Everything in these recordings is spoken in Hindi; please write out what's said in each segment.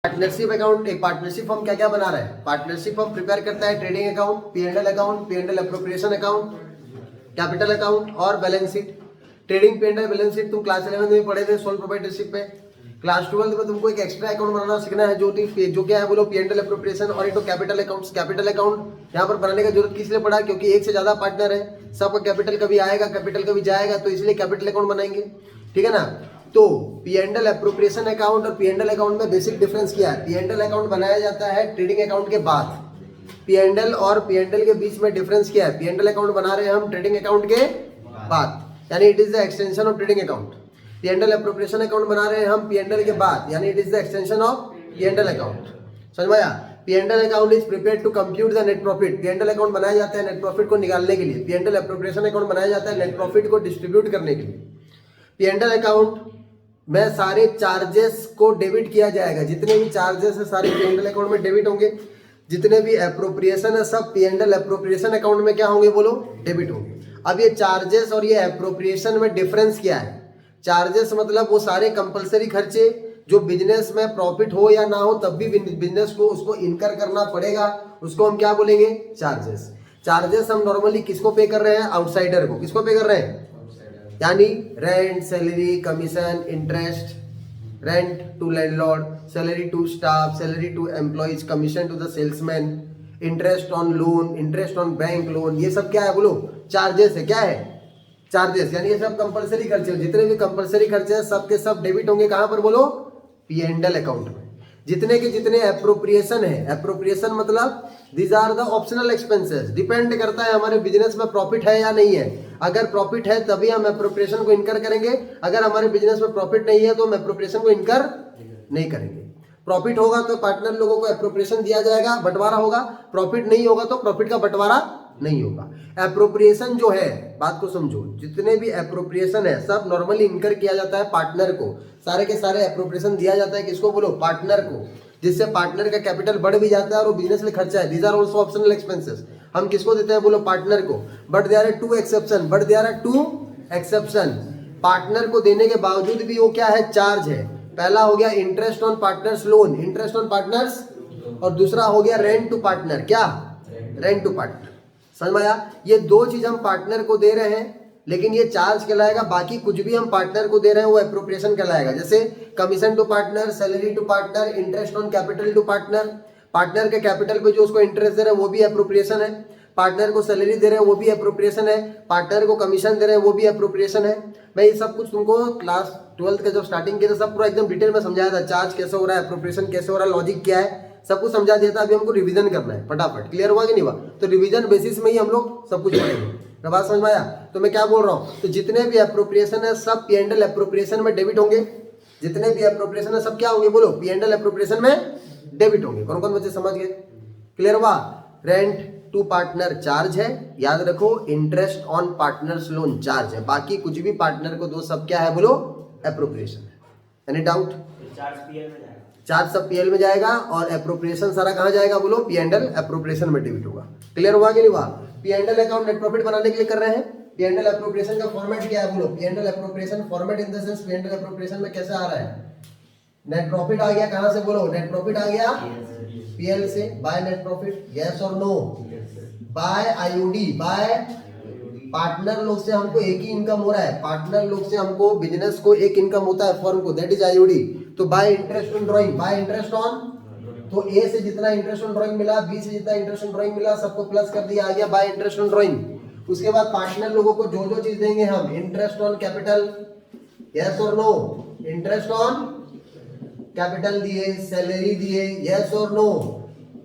पार्टनरशिप अकाउंट, एक पार्टनरशिप फर्म क्या क्या बना रहा है? पार्टनरशिप फर्म प्रिपेयर करता है trading account, P and L appropriation account, capital account और balance sheet. Trading, P and L, balance sheet तुम क्लास 11 में पढ़े थे सोल प्रोप्राइटरशिप में। क्लास 12 में तुमको एक एक्स्ट्रा अकाउंट बनाना सीखना है जो क्या है बोलो, पी एंड एल अप्रोप्रिएशन और एक कैपिटल अकाउंट। कैपिटल अकाउंट यहाँ पर बनाने का जरूरत किस लिए पड़ा? क्योंकि एक से ज्यादा पार्टनर है, सबका कैपिटल कभी आएगा कैपिटल कभी जाएगा, तो इसलिए कैपिटल अकाउंट बनाएंगे, ठीक है ना। तो P and L appropriation account और पी एंड एल अकाउंट में बेसिक डिफरेंस क्या है? पी एंड एल अकाउंट बनाया जाता है ट्रेडिंग अकाउंट के बाद। पी एंड एल और पी एंड एल के बीच में डिफरेंस क्या है? पी एंड एल अकाउंट बना रहे हैं हम ट्रेडिंग अकाउंट के बाद, यानी it is the extension of trading account. P and L appropriation account बना रहे हैं हम पी एंड एल के बाद, यानी it is the extension of P and L account. समझ में आया? P and L account is prepared to compute the net profit. P and L account बनाया जाता है नेट प्रॉफिट को निकालने के लिए। P and L appropriation account बनाया जाता है नेट प्रॉफिट को डिस्ट्रीब्यूट करने के लिए। पी एंड एल अकाउंट में सारे चार्जेस को डेबिट किया जाएगा, जितने भी चार्जेस है सारे पी एंड एल अकाउंट में डेबिट होंगे। जितने भी एप्रोप्रिएशन है सब P and L appropriation account में क्या होंगे बोलो? डेबिट होंगे। अब ये चार्जेस और ये एप्रोप्रिएशन में डिफरेंस क्या है? चार्जेस मतलब वो सारे कंपलसरी खर्चे जो बिजनेस में प्रॉफिट हो या ना हो तब भी बिजनेस को उसको इनकर करना पड़ेगा, उसको हम क्या बोलेंगे? चार्जेस। चार्जेस हम नॉर्मली किसको पे कर रहे हैं? आउटसाइडर को। किसको पे कर रहे हैं? यानी rent, salary, commission, interest, rent to landlord, salary to staff, salary to employees, commission to the salesman, interest on loan, interest on bank loan, ये सब क्या है बोलो? चार्जेस है। क्या है? चार्जेस। यानी ये सब कंपलसरी खर्चे, जितने भी कंपलसरी खर्चे हैं सब के सब डेबिट होंगे कहां पर बोलो? पी एंड एल अकाउंट में। जितने के जितने एप्रोप्रिएशन है, एप्रोप्रिएशन मतलब these are the optional expenses, depend करता है हमारे बिजनेस में प्रॉफिट है या नहीं है। अगर प्रॉफिट है तभी हम एप्रोप्रिएशन को इनकर करेंगे, अगर हमारे बिजनेस में प्रॉफिट नहीं है तो हम एप्रोप्रिएशन को इनकर नहीं करेंगे। प्रॉफिट होगा तो पार्टनर लोगों को एप्रोप्रिएशन दिया जाएगा, बंटवारा होगा। प्रॉफिट नहीं होगा तो प्रॉफिट का बंटवारा नहीं होगा। एप्रोप्रिएशन जो है, बात को समझो, जितने भी एप्रोप्रिएशन है सब नॉर्मली इनकर किया जाता है पार्टनर को। सारे के सारे एप्रोप्रिएशन दिया जाता है किसको बोलो? पार्टनर को, जिससे पार्टनर का कैपिटल बढ़ भी जाता है और वो बिजनेस में खर्चा है। These are also optional expenses. हम किसको देते हैं बोलो? पार्टनर को। But there are two exception. Partner को देने के बावजूद भी वो क्या है? चार्ज है। पहला हो गया interest on partners loan, interest on partners, और दूसरा हो गया रेंट टू पार्टनर। क्या? Rent to partner. समझ में आया? ये दो चीज हम पार्टनर को दे रहे हैं, लेकिन ये चार्ज कहलाएगा। बाकी कुछ भी हम पार्टनर को दे रहे हैं वो एप्रोप्रिएशन कहलाएगा। जैसे commission to partner, salary to partner, interest on capital to partner. Partner के कैपिटल पे जो उसको इंटरेस्ट दे रहे हैं वो भी एप्रोप्रिएशन है। पार्टनर को सैलरी दे रहे हैं वो भी एप्रोप्रिएशन है। पार्टनर को कमीशन दे रहे हैं वो भी एप्रोप्रिएशन है। मैं ये सब कुछ तुमको क्लास 12 का जब स्टार्टिंग किया था सब पूरा एकदम डिटेल में समझाया था। चार्ज कैसे हो रहा है, एप्रोप्रिएशन कैसे हो रहा है, लॉजिक क्या है, सब कुछ समझा दिया था। अभी हमको रिवीजन करना है फटाफट। क्लियर हुआ कि नहीं हुआ? तो रिवीजन बेसिस में ही हम लोग सब कुछ पढ़ेंगे। बात समझ में आया? तो मैं क्या बोल रहा हूँ, तो जितने भी एप्रोप्रिएशन है सब पी एंड एल एप्रोप्रिएशन में डेबिट होंगे। जितने भी एप्रोप्रिएशन है सब क्या होंगे बोलो? पी एंड एल एप्रोप्रिएशन में डेबिट होंगे। कौन कौन बच्चे समझ गए? क्लियर हुआ? रेंट टू पार्टनर चार्ज है, याद रखो। Interest on partners loan charge है। बाकी कुछ भी पार्टनर को दो सब क्या है बोलो? एप्रोप्रिएशन है। Any doubt? चार्ज सब पीएल में जाएगा और एप्रोप्रिएशन सारा कहां जाएगा बोलो? पी एंड एल एप्रोप्रिएशन में डेबिट होगा। क्लियर हुआ कि नहीं हुआ? P and L account net profit बनाने के लिए कर रहे हैं। पी एंड एल एप्रोप्रिएशन का फॉर्मेट क्या है बोलो? P and L appropriation format in the sense P and L appropriation में कैसे आ रहा है? नेट प्रॉफिट आ गया कहां से बोलो? नेट प्रॉफिट आ गया पीएल से। बाय नेट प्रॉफिट, यस और no? By IOD, by partner लोग से हमको एक ही इनकम हो रहा है। पार्टनर लोग से हमको बिजनेस को एक इनकम होता है फर्म को, दैट इज आईओडी। तो bye interest on drawing, bye interest on, तो ए से जितना इंटरेस्ट ऑन ड्राइंग मिला, बी से जितना इंटरेस्ट ऑन ड्राइंग मिला, सबको प्लस कर दिया, आ गया बाय इंटरेस्ट ऑन ड्राइंग। उसके बाद पार्टनर लोगों को जो जो चीज देंगे हम, इंटरेस्ट ऑन कैपिटल, यस और नो? इंटरेस्ट ऑन कैपिटल दिए, सैलरी दिए, यस और नो?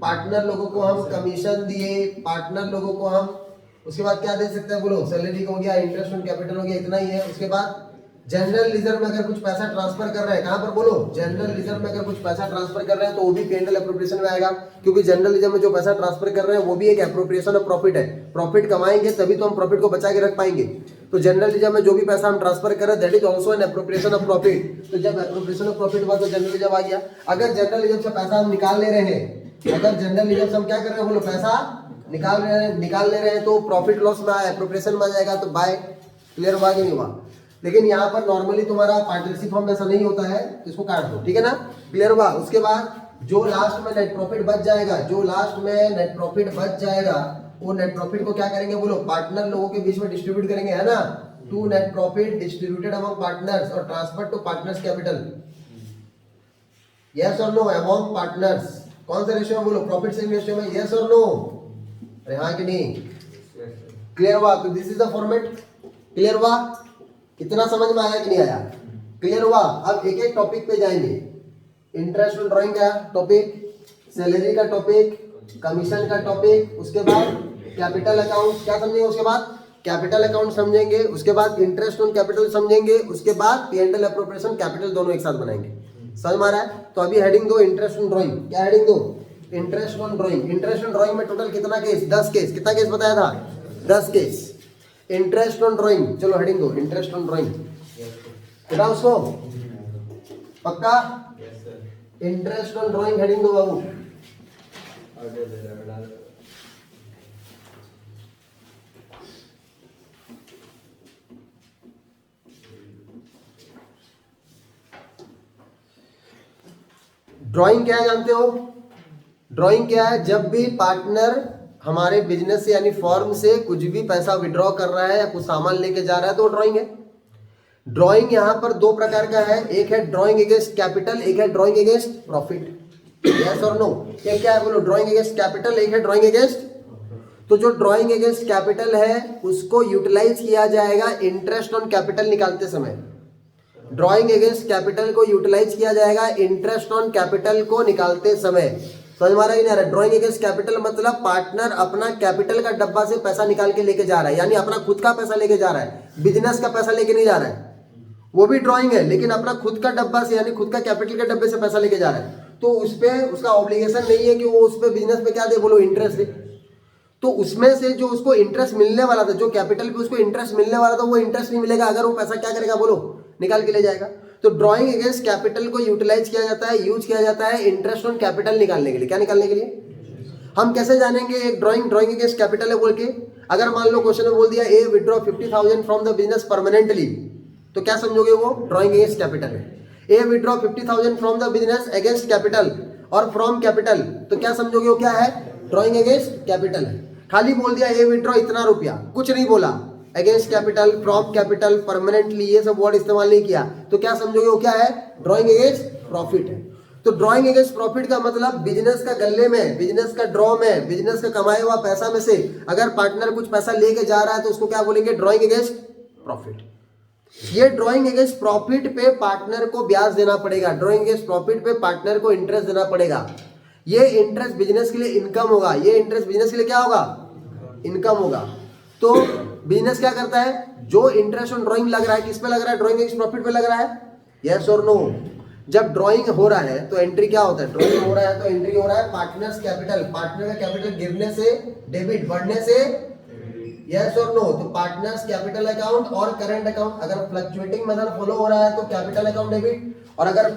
पार्टनर लोगों को हम कमीशन दिए, पार्टनर लोगों को हम, उसके बाद क्या दे सकते हैं बोलो? सैलरी हो गया, इंटरेस्ट ऑन कैपिटल हो गया, इतना ही है। उसके बाद जनरल रिजर्व में अगर कुछ पैसा ट्रांसफर कर रहे हैं, कहां पर बोलो? जनरल रिजर्व में अगर कुछ पैसा ट्रांसफर कर रहे हैं तो वो भी पी एंड एल एप्रोप्रिएशन में आएगा, क्योंकि जनरल रिजर्व में जो पैसा ट्रांसफर कर रहे हैं वो भी एक एप्रोप्रिएशन ऑफ प्रॉफिट है। प्रॉफिट कमाएंगे तभी तो हम प्रॉफिट को बचा के रख पाएंगे। तो जनरल रिजर्व में जो भी पैसा हम ट्रांसफर कर रहे हैं that is also an appropriation of profit. तो जब एप्रोप्रिएशन ऑफ प्रॉफिट हुआ तो जनरल रिजर्व आ गया। अगर जनरल रिजर्व से पैसा हम निकाल ले रहे हैं, अगर जनरल रिजर्व से हम क्या कर रहे हैं बोलो? पैसा निकाल ले रहे हैं तो प्रॉफिट लॉस में एप्रोप्रिएशन में आ जाएगा। तो बाय। क्लियर हुआ कि नहीं हुआ? लेकिन यहाँ पर नॉर्मली तुम्हारा पार्टनरशिप फॉर्म ऐसा नहीं होता है, इसको काट दो, ठीक है ना? क्लियर हुआ? उसके बाद जो लास्ट में नेट प्रॉफिट बच जाएगा, जो लास्ट में नेट प्रॉफिट बच जाएगा, वो नेट प्रॉफिट को क्या करेंगे बोलो, पार्टनर लोगों के बीच में डिस्ट्रीब्यूट करेंगे, है ना। To net profit distributed among partners और transfer to partners capital. Yes और नो, अमंग पार्टनर्स कौन सा रेशियो में बोलो, प्रॉफिट शेयरिंग रेशियो में, यस और नो, अरे हाँ कि नहीं, क्लियर हुआ। तो this is the format, clear हुआ, कितना समझ में आया कि नहीं आया, क्लियर हुआ। अब एक एक टॉपिक पे जाएंगे। इंटरेस्ट ऑन ड्राइंग का टॉपिक, सैलरी का टॉपिक, कमीशन का टॉपिक, उसके बाद कैपिटल अकाउंट क्या समझेंगे, उसके बाद कैपिटल अकाउंट समझेंगे, उसके बाद इंटरेस्ट ऑन कैपिटल समझेंगे, उसके बाद P&L एप्रोप्रिएशन कैपिटल दोनों एक साथ बनाएंगे। समझ में आ रहा है। तो अभी हेडिंग दो इंटरेस्ट ऑन ड्राइंग, क्या हेडिंग दो, interest on drawing. Interest on drawing में टोटल कितना केस, 10 केस, कितना केस बताया था, 10 केस। इंटरेस्ट ऑन ड्राइंग, चलो हेडिंग दो इंटरेस्ट ऑन ड्राइंग, बताओ उसको पक्का, इंटरेस्ट ऑन ड्राइंग हेडिंग दो बाबू। ड्राइंग क्या है जानते हो, ड्राइंग क्या है, जब भी पार्टनर हमारे बिजनेस से यानी फॉर्म से कुछ भी पैसा विड्रॉ कर रहा है या कुछ सामान लेके जा रहा है तो ड्राइंग है। ड्राइंग यहां पर दो प्रकार का है, एक है ड्राइंग अगेंस्ट कैपिटल, एक है ड्राइंग अगेंस्ट प्रॉफिट। यस और नो, एक क्या है बोलो, ड्राइंग अगेंस्ट कैपिटल, एक है ड्राइंग अगेंस्ट। तो जो ड्राइंग अगेंस्ट कैपिटल है उसको यूटिलाइज किया जाएगा इंटरेस्ट ऑन कैपिटल निकालते समय। ड्राइंग अगेंस्ट कैपिटल को यूटिलाइज किया जाएगा इंटरेस्ट ऑन कैपिटल को निकालते समय। समझ में आ रहा है कि नहीं आ रहा है। ड्राइंग अगेंस्ट कैपिटल मतलब पार्टनर अपना कैपिटल का डब्बा से पैसा निकाल के लेके जा रहा है, यानी अपना खुद का पैसा लेके जा रहा है, बिजनेस का पैसा लेके नहीं जा रहा है, वो भी ड्राइंग है लेकिन अपना खुद का डब्बा से यानी खुद का कैपिटल के डब्बे से पैसा लेके जा रहा है। तो उस पे उसका ऑब्लिगेशन नहीं है कि वो उस पे बिजनेस पे क्या दे बोलो, इंटरेस्ट दे। तो उसमें से जो उसको इंटरेस्ट मिलने वाला था, जो कैपिटल पे उसको इंटरेस्ट मिलने वाला था, वो इंटरेस्ट नहीं मिलेगा अगर वो पैसा क्या करेगा बोलो, निकाल के ले जाएगा। तो ड्राइंग अगेंस्ट कैपिटल को यूटिलाइज किया जाता है, यूज किया जाता है इंटरेस्ट ऑन कैपिटल निकालने के लिए। क्या निकालने के लिए, हम कैसे जानेंगे एक ड्राइंग अगेंस्ट कैपिटल है बोल के। अगर मान लो क्वेश्चन में बोल दिया A withdraw 50,000 from the business permanently, तो क्या समझोगे वो ड्राइंग अगेंस्ट कैपिटल है। A withdraw 50,000 from the business against capital और फ्रॉम कैपिटल, तो क्या समझोगे वो क्या है, ड्राइंग अगेंस्ट कैपिटल है। खाली बोल दिया ए विड्रॉ इतना रुपया, कुछ नहीं बोला, against capital, from capital, permanently, ये सब वर्ड इस्तेमाल नहीं किया, तो क्या समझोगे वो क्या है, ड्राइंग अगेंस्ट प्रॉफिट है। तो ड्राइंग अगेंस्ट प्रॉफिट का मतलब बिजनेस का गल्ले में, बिजनेस का ड्रॉ में, बिजनेस का कमाया हुआ पैसा में से अगर पार्टनर कुछ पैसा लेके जा रहा है तो उसको क्या बोलेंगे, ड्राइंग अगेंस्ट प्रॉफिट। ये ड्राइंग अगेंस्ट प्रॉफिट पे पार्टनर को ब्याज देना पड़ेगा, ड्राइंग अगेंस्ट प्रॉफिट पे पार्टनर को इंटरेस्ट देना पड़ेगा। ये इंटरेस्ट बिजनेस के लिए इनकम होगा, ये इंटरेस्ट बिजनेस के लिए क्या होगा, इनकम होगा। तो बिजनेस क्या करता है, जो इंटरेस्ट ऑन ड्राइंग लग रहा है किस पे लग रहा है, ड्राइंग अगेंस्ट प्रॉफिट पे लग रहा है, यस और नो। जब ड्राइंग हो रहा है तो एंट्री क्या होता है, ड्राइंग हो रहा है तो एंट्री हो रहा है पार्टनर्स कैपिटल, पार्टनर का कैपिटल गिरने से डेबिट, बढ़ने से यस और नो। तो पार्टनर्स कैपिटल अकाउंट और करंट अकाउंट अगर फ्लक्चुएटिंग मेथड फॉलो हो रहा है तो कैपिटल अकाउंट डेबिट, और अगर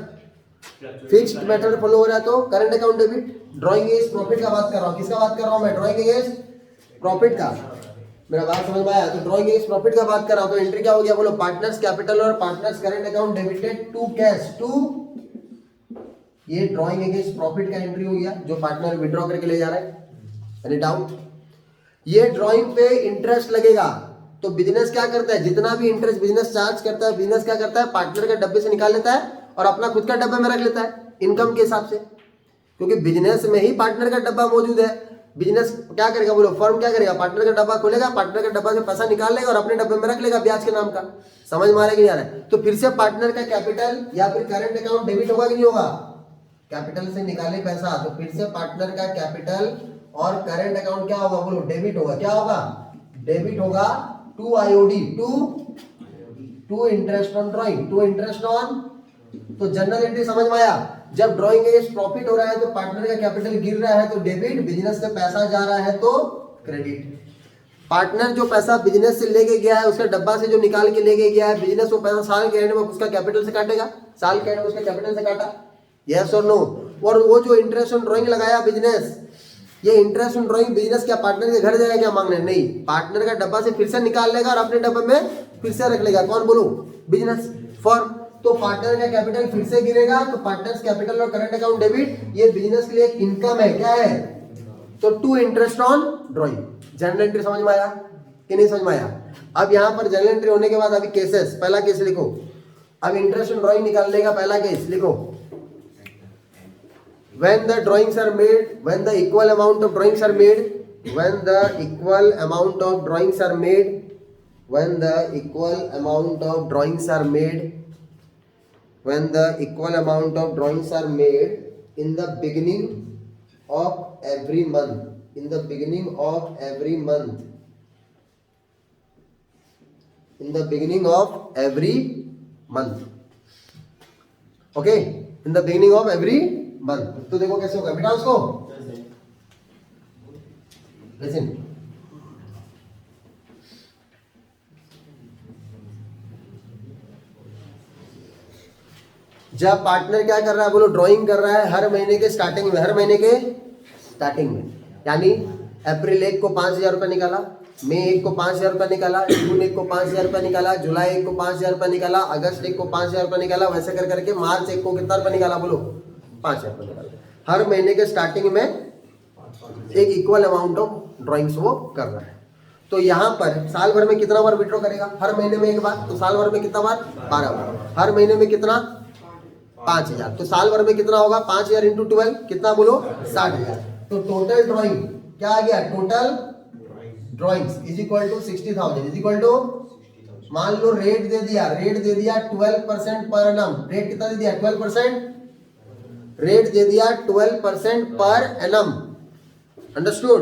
फिक्स्ड मेथड फॉलो हो रहा है तो current account debit. Drawing against profit का बात कर रहा हूं, किसका बात कर रहा हूं मैं, ड्राइंग अगेंस्ट प्रॉफिट का। मेरा बात समझ में आया। तो ड्राइंग अगेंस्ट प्रॉफिट का बात कर रहा हूं, तो एंट्री क्या हो गया बोलो, पार्टनर्स कैपिटल और partners current account debited to cash, to, ये ड्राइंग अगेंस्ट प्रॉफिट का एंट्री हो गया जो पार्टनर विड्रॉ करके ले जा रहा है। एनी डाउट, ये ड्राइंग पे इंटरेस्ट लगेगा। तो बिजनेस क्या करता है, जितना भी इंटरेस्ट बिजनेस चार्ज करता है, बिजनेस क्या करता है, पार्टनर के डब्बे से निकाल लेता है और अपना खुद का डब्बे में रख लेता है इनकम के हिसाब से, क्योंकि बिजनेस में ही पार्टनर का डब्बा मौजूद है। बिजनेस क्या करेगा बोलो, फर्म क्या करेगा, पार्टनर का डब्बा खोलेगा, पार्टनर का डब्बा से पैसा निकाल लेगा और अपने डब्बे में रख लेगा ब्याज के नाम का। समझ में आ रहा है कि नहीं आ रहा है। तो फिर से पार्टनर का कैपिटल या फिर करंट अकाउंट डेबिट होगा कि नहीं होगा, कैपिटल से निकाले पैसा तो फिर से पार्टनर का कैपिटल और करंट अकाउंट क्या होगा बोलो, डेबिट होगा। क्या होगा, डेबिट होगा to IOD, to interest on drawing, to interest on. तो जनरल एंट्री समझ में आया। जब ड्राइंग अगेंस्ट प्रॉफिट हो रहा है तो पार्टनर का कैपिटल गिर रहा है तो डेबिट, बिजनेस से पैसा जा रहा है तो क्रेडिट। पार्टनर जो पैसा बिजनेस से लेके गया है, उसका डब्बा से जो निकाल के लेके गया है, बिजनेस वो पैसा साल के एंड में उसका कैपिटल से काटेगा, साल के एंड में उसका कैपिटल से काटा, यस और नो। और वो जो इंटरेस्ट ऑन ड्राइंग लगाया बिजनेस, ये इंटरेस्ट ऑन ड्राइंग बिजनेस क्या पार्टनर के घर जाएगा क्या मांगने, नहीं, पार्टनर का डब्बा से फिर से निकाल लेगा और अपने डब्बे में फिर से रख लेगा। कौन बोलो, बिजनेस, फॉर्म। तो पार्टनर का कैपिटल फिर से गिरेगा, तो पार्टनर्स कैपिटल और करंट अकाउंट डेबिट, ये बिजनेस के लिए एक इनकम है, क्या है? तो to interest on drawing. Journal entry समझ में आया कि नहीं समझ में आया? अब यहाँ पर जनरल एंट्री होने के बाद अभी केसेस, पहला केस लिखो। अब इंटरेस्ट ऑन ड्रॉइंग निकालने का पहला केस लिखो। When the drawings are made, when the equal amount of drawings are made, when the equal amount of drawings are made, when the equal amount of drawings are made, when the equal amount of drawings are made in the beginning of every month, in the beginning of every month, in the beginning of every month, okay, in the beginning of every month। तो देखो कैसे होगा बेटा उसको, लिसन। जब पार्टनर क्या कर रहा है, बोलो ड्राइंग कर रहा है हर महीने के स्टार्टिंग में, हर महीने के स्टार्टिंग में, यानी अप्रैल 1 को 5,000 रुपया निकाला, मई 1 को 5,000 रुपया निकाला, जून 1 को 5,000 रुपया निकाला, जुलाई 1 को 5,000 रुपया निकाला, अगस्त 1 को 5,000 रुपया निकाला, वैसे कर करके मार्च 1 को कितना रुपया निकाला, बोलो 5,000 रुपया निकाला। हर महीने के स्टार्टिंग में एक इक्वल अमाउंट ऑफ ड्राइंग्स वो कर रहा है। तो यहाँ पर साल भर में कितना बार विड्रॉ करेगा? हर महीने में एक बार, तो साल भर में कितना बार? 12 बार। हर महीने में कितना? 5,000। तो साल भर में कितना होगा? 5,000 इंटू 12 कितना बोलो? 60,000। तो टोटल ड्राइंग क्या आ गया? Total drawings is equal to 60,000 is equal to, मान लो रेट दे दिया, रेट दे दिया 12% पर एनम। रेट कितना दे दिया? 12%। रेट दे दिया 12% पर एनम, अंडरस्टूड।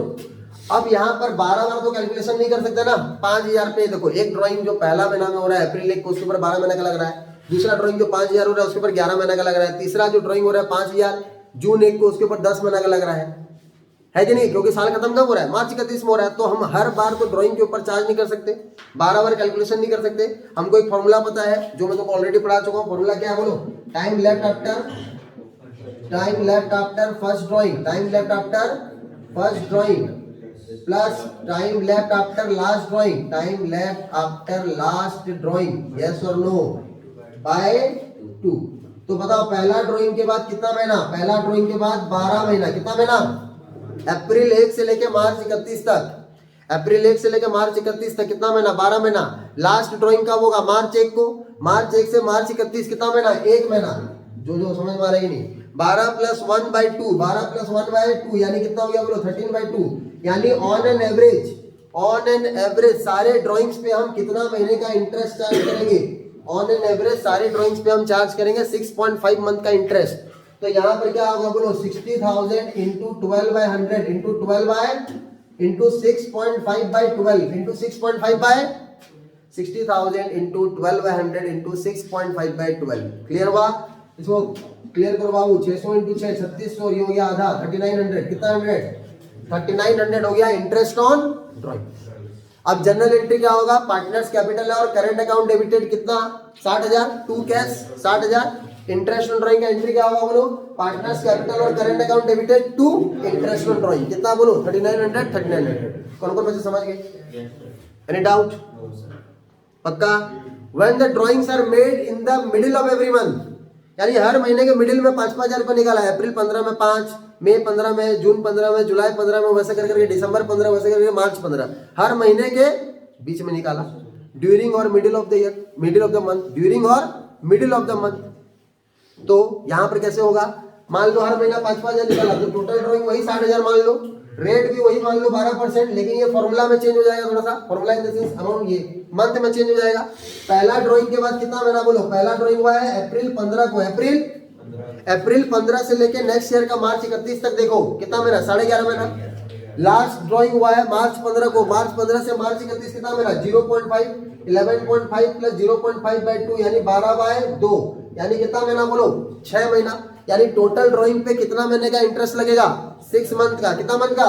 अब यहाँ पर 12 बार तो कैलकुलेशन नहीं कर सकते ना। 5,000 पे देखो, एक ड्राइंग जो पहला महीना में हो रहा है अप्रैल 1 को, उसके ऊपर 12 महीने का लग रहा है। दूसरा ड्राइंग जो 5,000 हो रहा है उसके ऊपर 11 महीने का लग रहा है। तीसरा जो ड्राइंग हो रहा है 5,000 जून 1 को, उसके ऊपर 10 महीने का लग रहा है कि नहीं? क्योंकि साल खत्म कब हो रहा है? मार्च 31 में हो रहा है। तो हम हर बार तो ड्राइंग के ऊपर चार्ज नहीं कर सकते, 12 बार कैलकुलेशन नहीं कर सकते। हमको एक फॉर्मूला पता है जो मैं तुमको ऑलरेडी पढ़ा चुका हूँ। फॉर्मूला क्या है बोलो? Time left after first drawing, time left after first drawing plus time left after last drawing, time left after last drawing, yes और नो, बाय 2। तो बताओ पहला ड्राइंग के बाद कितना महीना? पहला ड्राइंग के बाद 12 महीना। कितना महीना? अप्रैल 1 से लेके मार्च 31 तक। अप्रैल 1 से लेके मार्च 31 तक कितना महीना? 12 महीना। लास्ट ड्राइंग कब होगा? मार्च 1 को। मार्च 1 से मार्च 31 कितना महीना? 1 महीना। जो समझ में आ रही नहीं, 12 + 1/2, 12 + 1/2 यानी कितना हो गया बोलो? 13/2। यानी ऑन एन एवरेज सारे ड्राइंग्स पे हम कितना महीने का इंटरेस्ट चार्ज करेंगे? ऑन एन एवरेज सारे ड्राइंग्स पे हम चार्ज करेंगे 6.5 मंथ का इंटरेस्ट। तो यहाँ पर क्या होगा बोलो? 60,000 into 12/100 into 12 into 6.5/12 into 6.5/, 60,000 into 12/100 into 6.5/12। Clear हुआ? इसको क्लियर करो बाबू। 600 इंटू 6 3600, ये हो गया आधा 3900। कितना 100? 3900 हो गया इंटरेस्ट ऑन ड्राइंग। अब जनरल एंट्री क्या होगा? पार्टनर्स कैपिटल है और करंट अकाउंट डेबिटेड कितना? 60,000 to cash 60,000। Interest on drawing का एंट्री क्या होगा बोलो? पार्टनर्स कैपिटल और current account debited to interest on drawing. कितना बोलो? 3900। कौन कौन बच्चे समझ गए? Any doubt? पक्का? When the drawings are made in the middle of every month, यानी हर महीने के मिडिल में 5,000 रुपये निकाला है। अप्रैल 15 में 5, मई 15 में, जून 15 में, जुलाई 15 में, वैसे करके दिसंबर 15 वैसे करके मार्च 15, हर महीने के बीच में निकाला। ड्यूरिंग और middle of the year, middle of the month, during और मिडिल ऑफ द मंथ। तो यहाँ पर कैसे होगा? मान लो हर महीना 5,000 निकाला तो टोटल ड्राइंग वही 60,000 मान लो, रेट भी वही मान लो 12%, लेकिन ये फॉर्मूला में चेंज हो जाएगा थोड़ा सा। Formula in the sense amount ये मंथ में चेंज हो जाएगा। पहला ड्राइंग के बाद कितना महीना बोलो? पहला ड्राइंग हुआ है अप्रैल 15 को। अप्रैल 15 से लेके नेक्स्ट ईयर का मार्च 31 तक देखो कितना महीना? 11.5 महीना। लास्ट ड्राइंग हुआ है मार्च 15 को। मार्च 15 से मार्च 31 कितना महीना? 0.5, 11.5 प्लस 0.5/2 यानी 12/2 यानी कितना महीना बोलो? 6 महीना। यानी टोटल ड्राइंग पे कितना महीने का इंटरेस्ट लगेगा? 6 मंथ का। कितना मंथ का?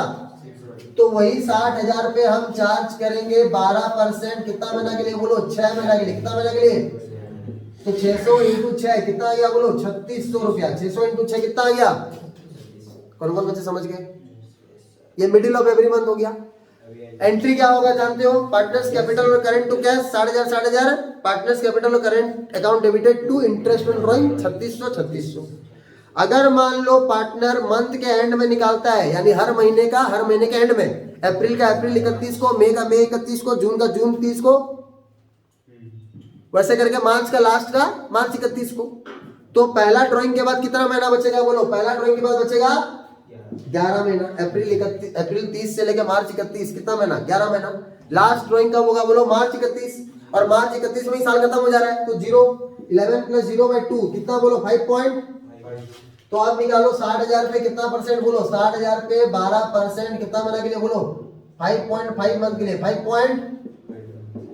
तो वही 60,000 पे हम चार्ज करेंगे 12%। कितना महीना के लिए बोलो? 6 महीना के लिए। कितना महीना के लिए? तो 600 इंटू 6 कितना आ गया बोलो? 3600 रुपया। 600 इंटू 6 कितना आ गया? कौन कौन बच्चे समझ गए? ये मिडिल ऑफ एवरी मंथ हो गया। एंट्री क्या होगा जानते हो, पार्टनर्स कैपिटल और current to cash 4,500 partners capital और current account debited to interest on drawing 3600। अगर मान लो पार्टनर मंथ के एंड में निकालता है, यानी हर महीने के एंड में, अप्रैल का अप्रैल 31 को, मई का मई 31 को, जून का जून 30 को, वैसे करके मार्च का लास्ट का मार्च 31 को, तो पहला ड्राइंग के बाद कितना महीना बचेगा बोलो, पहला ड्राइंग के बाद बचेगा 11 महीना। अप्रैल 30 से लेकर मार्च 31 कितना महीना, 11 महीना। लास्ट ड्राइंग कब होगा बोलो, मार्च 31, और मार्च 31 में ही साल खत्म हो जा रहा है, तो 11 प्लस 0/2 कितना बोलो, 5 तो आप निकालो 60,000 पे कितना परसेंट बोलो, 60,000 पे 12% कितना महीना के लिए बोलो, 5.5 मंथ के लिए 5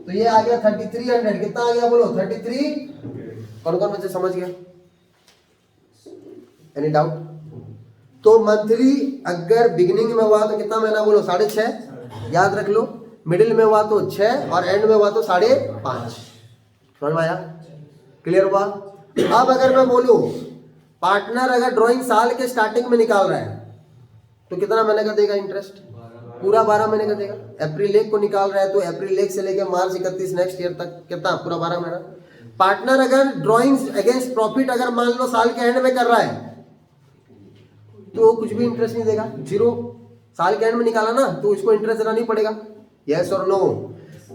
तो ये आ गया 3300, कितना आ गया बोलो 33। कौन कौन बच्चे समझ गए, एनी डाउट? तो मंथली अगर बिगिनिंग में हुआ तो कितना महीना बोलो, 6.5 याद रख लो, मिडिल में हुआ तो 6 और एंड में हुआ तो 5.5। समझ में आया, क्लियर हुआ? अब अगर मैं बोलूं पार्टनर अगर ड्राइंग साल के स्टार्टिंग में निकाल रहा है तो कितना महीने का देगा इंटरेस्ट, पूरा 12 महीने का देगा। अप्रैल 1 को निकाल रहा है तो अप्रैल 1 से लेकर मार्च 31 नेक्स्ट ईयर तक कितना, पूरा 12 महीना। पार्टनर अगर ड्राइंग्स अगेंस्ट प्रॉफिट अगर मान लो साल के एंड में कर रहा है तो कुछ भी इंटरेस्ट नहीं देगा, 0। साल के एंड में निकाला ना तो उसको इंटरेस्ट देना नहीं पड़ेगा, यस और नो?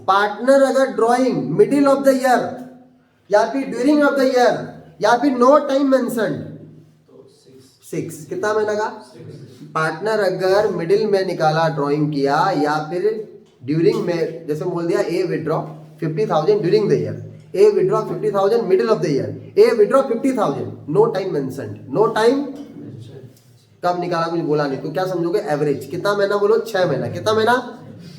पार्टनर अगर drawing middle of the year या फिर ड्यूरिंग ऑफ द ईयर या फिर नो टाइम मेंशन्ड 6 कितना महीना का, पार्टनर अगर मिडिल में निकाला ड्राइंग किया या फिर ड्यूरिंग में, जैसे बोल दिया A withdraw 50,000 during the year, A withdraw 50,000 middle of the year, A withdraw 50,000, no time mentioned, no time कब निकाला कुछ बोला नहीं, तो क्या समझोगे एवरेज कितना महीना बोलो, 6 महीना। कितना महीना,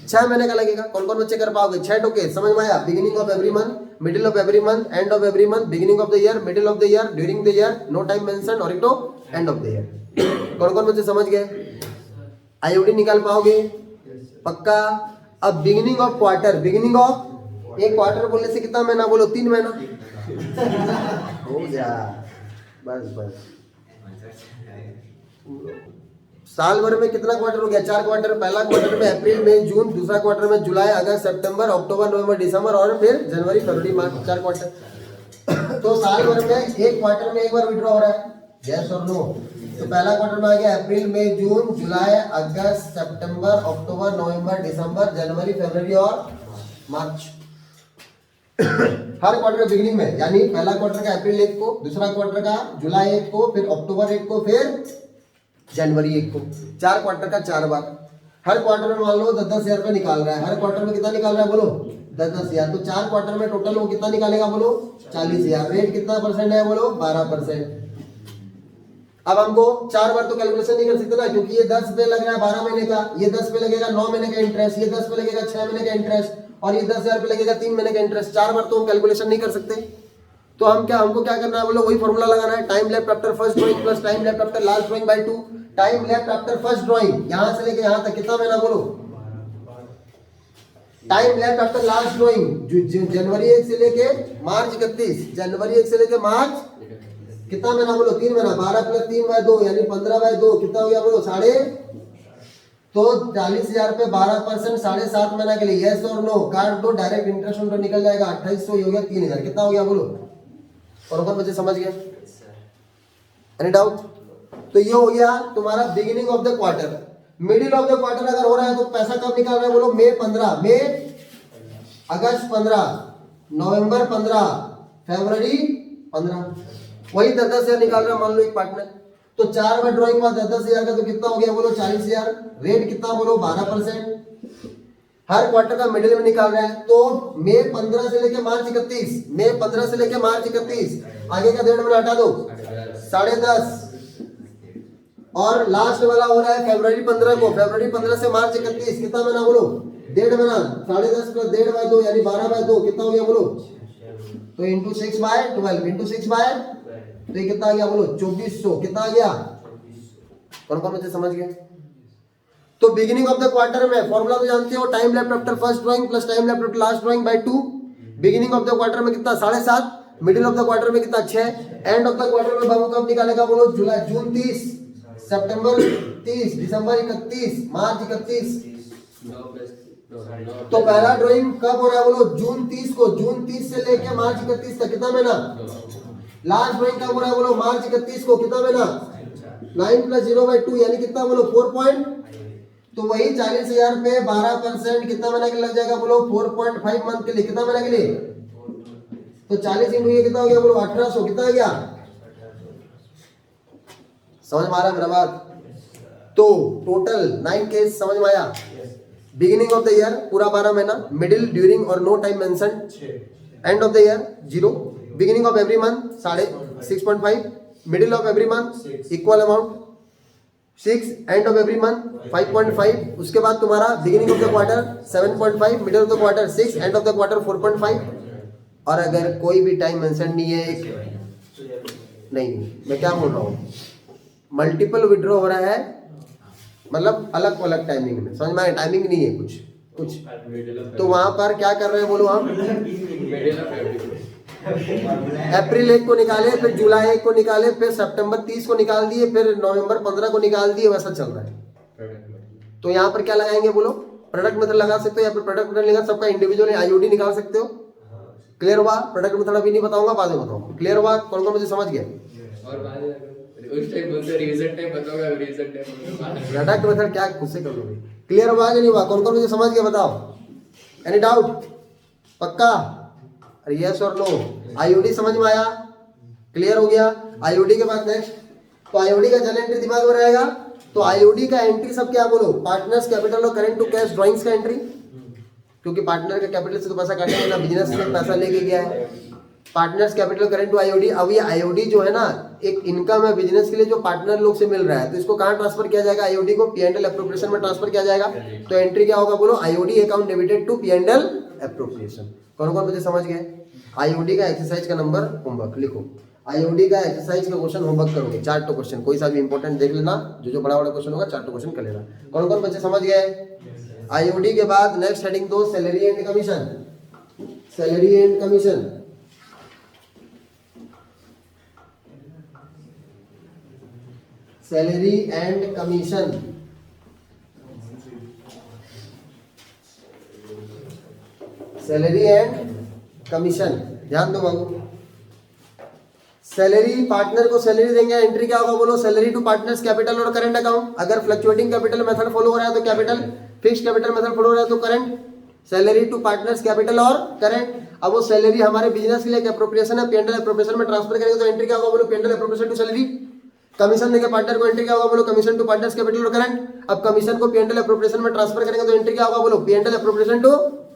6 महीने का लगेगा। कौन कौन बच्चे कर पाओगे, 6 टोके समझ में आया? Beginning of every month, middle of every month, end of every month, beginning of the year, middle of the year, during the year, no time mentioned और इटो एंड ऑफ द ईयर। कौन कौन बच्चे समझ गए? आईओडी निकाल पाओगे पक्का? अब beginning of quarter, beginning of एक क्वार्टर बोलने से कितना महीना बोलो, 3 महीना हो गया, बस साल भर में कितना क्वार्टर हो गया, 4 क्वार्टर। पहला क्वार्टर में अप्रैल मई जून, दूसरा क्वार्टर में जुलाई अगस्त सितंबर अक्टूबर नवंबर दिसंबर और फिर जनवरी फरवरी मार्च, 4 क्वार्टर। तो साल भर में एक क्वार्टर में एक बार विड्रॉ हो रहा है, यस और नो? तो पहला क्वार्टर में आ गया अप्रैल मई जून जुलाई अगस्त सितंबर अक्टूबर नवंबर दिसंबर जनवरी फरवरी और मार्च। हर क्वार्टर के बिगिनिंग में, यानी पहला क्वार्टर का अप्रैल 1 को, दूसरा क्वार्टर का जुलाई 1 को, फिर अक्टूबर 1 को, फिर जनवरी 1 को, 4 क्वार्टर का 4 बार। हर क्वार्टर में मान लो 10,000 रुपये निकाल रहा है, हर क्वार्टर में कितना निकाल रहा है बोलो, 10,000। तो 4 क्वार्टर में टोटल वो कितना निकालेगा बोलो, 40,000। रेट कितना परसेंट है बोलो, 12%। अब हमको 4 बार तो कैलकुलेशन नहीं कर सकते ना, क्योंकि ये 10 पे लग रहा है 12 महीने का, ये 10 पे लगेगा 9 महीने का इंटरेस्ट, ये 10 पे लगेगा 6 महीने का इंटरेस्ट और ये 10,000 पे लगेगा 3 महीने का इंटरेस्ट। 4 बार तो हम कैलकुलेशन नहीं कर सकते। तो हमको क्या करना है बोलो, वही फॉर्मूला लगाना है, time left after first drawing plus time left after last drawing by 2। Time left after first drawing यहां से लेके यहां तक कितना महीना बोलो, time left after last drawing जनवरी 1 से लेके मार्च 31, जनवरी 1 से लेके मार्च कितना महीना बोलो, 3 महीना। 12 प्लस 3/2 यानी 15/2 कितना हो गया बोलो, 7.5। तो 40,000 पे 12% 7.5 महीना के लिए, यस और नो? काट दो, डायरेक्ट इंटरेस्ट उनको निकल जाएगा, 2800 हो गया, 3,000 कितना हो गया बोलो? और कौन बच्चे समझ गए, एनी डाउट? तो ये हो गया तुम्हारा beginning of the quarter. Middle of the quarter अगर हो रहा है तो पैसा कब निकाल रहा है बोलो, मई 15, मई अगस्त 15, नवंबर 15, फरवरी 15, वही 10,000 निकाल रहा है मान लो एक पार्टनर। तो 4 बार ड्राइंग हुआ 10,000 का, तो कितना हो गया बोलो, 40,000। रेट कितना बोलो, 12%। हर क्वार्टर का मिडिल में निकाल रहा है, तो मई 15 से लेके मार्च 31, मई 15 से लेके मार्च 31, आगे का 1.5 महीना हटा दो, 10.5। और लास्ट वाला हो रहा है फरवरी 15 को, फरवरी 15 से मार्च 31, कितना महीना बोलो, 1.5 महीना। 10.5 प्लस 1.5/2 यानी 12/2 कितना हो गया बोलो, तो इंटू 6/12 इंटू 6/, तो ये कितना आ गया बोलो, 2400 कितना आ गया? कौन कौन बच्चे समझ गए? तो बिगिनिंग ऑफ द क्वार्टर में फॉर्मूला तो जानते हो, time left after first drawing plus time left after last drawing by 2। Beginning of the quarter में कितना, 7.5। मिडिल ऑफ द क्वार्टर में कितना, 6। एंड ऑफ द क्वार्टर में बाबू कब निकालेगा बोलो, जून 30, सितंबर 30, दिसंबर 31, मार्च 31, तो पहला ड्राइंग कब हो रहा है बोलो? जून 30 को। जून 30 से लेके मार्च 31 तक कितना महीना? लास्ट ड्राइंग कब हो रहा है बोलो? मार्च 31 को। कितना महीना? 9 + 0/2 यानी कितना बोलो? 4 पॉइंट। तो वही 40,000 पे 12% कितना महीना के लग जाएगा बोलो? 4.5 मंथ के लिए। कितना महीना के लिए? तो 40 इंटू ये कितना हो गया बोलो? 1800। कितना आ गया? समझ में आ रहा है मेरा बात? तो टोटल 9 केस समझ में आया? बिगिनिंग ऑफ द ईयर पूरा 12 महीना, मिडिल, ड्यूरिंग और no time mention, end of the year 0, beginning of every month 6.5, middle of every month equal amount 6, end of every month 5.5, उसके बाद तुम्हारा beginning of the quarter 7.5, middle of the quarter 6, end of the quarter 4.5। और अगर कोई भी टाइम मेंशन नहीं है, नहीं मैं क्या बोल रहा हूँ, मल्टीपल विड्रॉ हो रहा है, मतलब अलग अलग टाइमिंग में, समझ में आया? टाइमिंग नहीं है कुछ, तो वहां पर क्या कर रहे हैं बोलो हम? अप्रैल 1 को निकाले, फिर जुलाई 1 को निकाले, फिर सितंबर 30 को निकाल दिए, फिर नवंबर 15 को निकाल दिए, वैसा चल रहा है। तो यहाँ पर क्या लगाएंगे बोलो? प्रोडक्ट मेथड लगा सकते हो, या फिर प्रोडक्ट मेथड लगा, सबका इंडिविजुअल आईओडी निकाल सकते हो। क्लियर हुआ? प्रोडक्ट मेथड अभी नहीं बताऊंगा, बाद में बताऊंगा। क्लियर हुआ? कौन कौन मुझे समझ गया? प्रोडक्ट मेथड क्या खुद से कर लोगे? क्लियर हुआ कि नहीं हुआ? कौन कौन मुझे समझ गया बताओ? Any doubt? पक्का? यस और नो? आईओडी समझ में आया? क्लियर हो गया? आईओडी के बाद नेक्स्ट, तो आईओडी का जनरल एंट्री दिमाग में रहेगा। तो आईओडी का एंट्री सब क्या बोलो? पार्टनर्स कैपिटल और करंट टू कैश ड्राइंग्स का एंट्री, क्योंकि पार्टनर के कैपिटल से तो पैसा काटेंगे ना, बिजनेस से पैसा लेके गया है। Partners capital current to IOD. अब ये आईओडी जो है ना, एक इनकम है बिजनेस के लिए जो पार्टनर लोग से मिल रहा है, तो इसको कहाँ ट्रांसफर किया जाएगा? आईओडी को P&L एप्रोप्रिएशन में ट्रांसफर किया जाएगा। तो एंट्री क्या होगा बोलो? IOD account debited to P&L appropriation. कौन कौन मुझे समझ गए? आईओडी का एक्सरसाइज का नंबर होमवर्क लिखो। आईओडी का एक्सरसाइज का क्वेश्चन होमवर्क करोगे, 4 क्वेश्चन, कोई सा भी इंपॉर्टेंट देख लेना, जो बड़ा बड़ा क्वेश्चन होगा 4 क्वेश्चन कर लेना। कौन कौन बच्चे समझ गए? आईओडी के बाद next heading 2 salary and commission. Salary and commission, salary and commission, salary and commission. ध्यान दो बाबू, सैलरी, पार्टनर को सैलरी देंगे, एंट्री क्या होगा बोलो? सैलरी टू पार्टनर्स कैपिटल और करंट अकाउंट। अगर फ्लक्चुएटिंग कैपिटल मेथड फॉलो हो रहा है तो capital, fixed capital method follow हो रहा है तो current. Salary to partners capital और करंट। अब वो सैलरी हमारे बिजनेस के लिए एप्रोप्रिएशन है, P&L एप्रोप्रिएशन में ट्रांसफर करेंगे तो एंट्री क्या होगा बोलो? P&L appropriation to salary. Commission देंगे पार्टनर को, एंट्री क्या होगा बोलो? कमीशन टू पार्टनर्स कैपिटल और करंट। अब कमीशन को P&L एप्रोप्रिएशन में ट्रांसफर करेंगे तो एंट्री क्या होगा बोलो? P&L appropriation to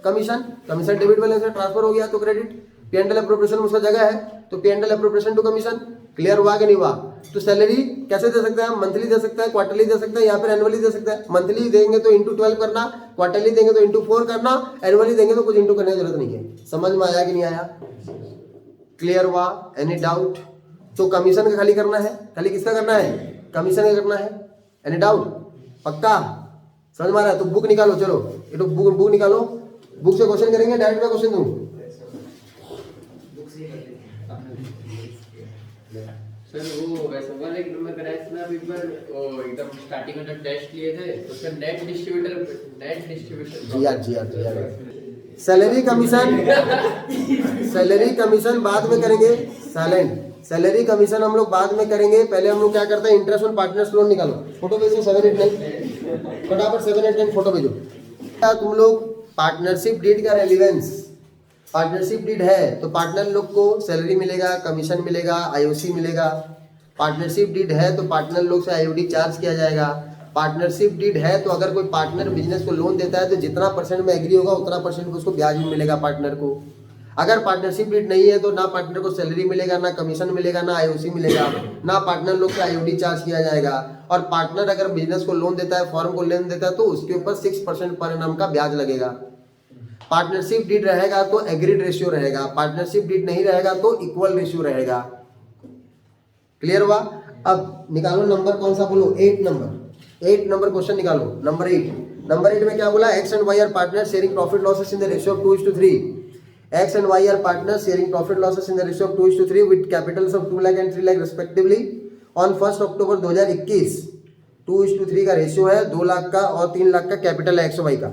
commission. Commission debit balance में ट्रांसफर हो गया तो क्रेडिट, P&L एप्रोप्रिएशन में उसका जगह है तो P&L appropriation to commission. Clear हुआ कि नहीं हुआ? तो सैलरी कैसे दे सकते हैं? मंथली दे सकते हैं, क्वार्टरली दे सकते हैं, या फिर एनुअली दे सकते हैं। मंथली देंगे तो इंटू 12 करना, क्वार्टरली देंगे तो इंटू 4 करना, एनुअली देंगे तो कुछ इंटू करने की जरूरत नहीं है। समझ में आया कि नहीं आया? क्लियर हुआ? Any doubt? तो कमीशन का खाली करना है, खाली किसका करना है? कमीशन का करना है। Any doubt? पक्का समझ में आ रहा है? तो बुक निकालो, चलो ये तो बुक निकालो, बुक से क्वेश्चन करेंगे, डायरेक्ट में क्वेश्चन दूं। सर वो वैसे वाला एक नंबर कराया था ना अभी पर, वो एकदम स्टार्टिंग में जब टेस्ट लिए थे उसका नेट डिस्ट्रीब्यूशन जी। सैलरी कमीशन, सैलरी कमीशन बाद में करेंगे। साइलेंट, सैलरी कमीशन हम लोग बाद में करेंगे। पहले हम लोग क्या करते हैं? इंटरेस्ट ऑन पार्टनर्स लोन निकालो। फोटो भेजो 7, 8, 9 फटाफट 7, 8, 9 फोटो भेजो। क्या तुम लोग पार्टनरशिप डीड का रेलिवेंस, पार्टनरशिप डीड है तो पार्टनर लोग को सैलरी मिलेगा, कमीशन मिलेगा, आईओसी मिलेगा। पार्टनरशिप डीड है तो पार्टनर लोग से आईओडी चार्ज किया जाएगा। पार्टनरशिप डीड है तो अगर कोई पार्टनर बिजनेस को लोन देता है तो जितना परसेंट में एग्री होगा उतना परसेंट उसको ब्याज भी मिलेगा पार्टनर को। अगर पार्टनरशिप डीड नहीं है तो ना पार्टनर को सैलरी मिलेगा, ना कमीशन मिलेगा, ना आईओसी मिलेगा, ना पार्टनर लोग से आईओडी चार्ज किया जाएगा। और पार्टनर अगर बिजनेस को लोन देता है, फॉर्म को लोन देता है तो उसके ऊपर 6% पर एनम का ब्याज लगेगा। पार्टनरशिप डीड रहेगा तो एग्रीड रेशियो रहेगा, पार्टनरशिप डीड नहीं रहेगा तो इक्वल रेशियो रहेगा। क्लियर हुआ? अब निकालो नंबर कौन सा बोलो? 8 नंबर क्वेश्चन निकालो। नंबर 8 में क्या बोला? X and Y are partner sharing profit losses in the ratio of 2:3। X and Y are partner sharing profit losses in the ratio of 2:3 with capitals of 2 lakh and 3 lakh respectively on 1 October 2021। 2:3 का रेशियो है, 2 लाख का और 3 लाख का कैपिटल है एक्स वाई का।